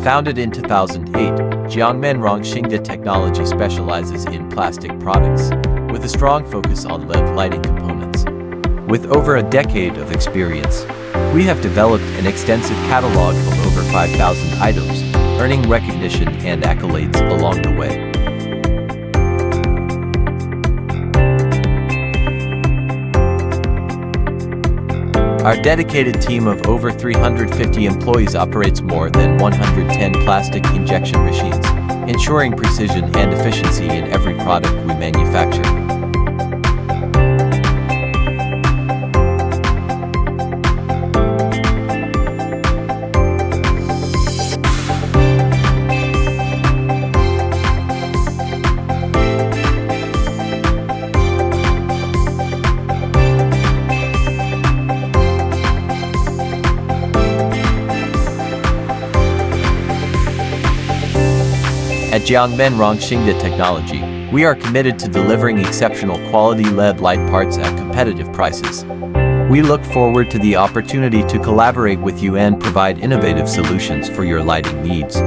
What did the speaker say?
Founded in 2008, Jiangmen Rongxingda Technology specializes in plastic products, with a strong focus on LED lighting components. With over a decade of experience, we have developed an extensive catalog of over 5,000 items, earning recognition and accolades along the way. Our dedicated team of over 350 employees operates more than 110 plastic injection machines, ensuring precision and efficiency in every product we manufacture. At Jiangmen Rongxingda Technology, we are committed to delivering exceptional quality LED light parts at competitive prices. We look forward to the opportunity to collaborate with you and provide innovative solutions for your lighting needs.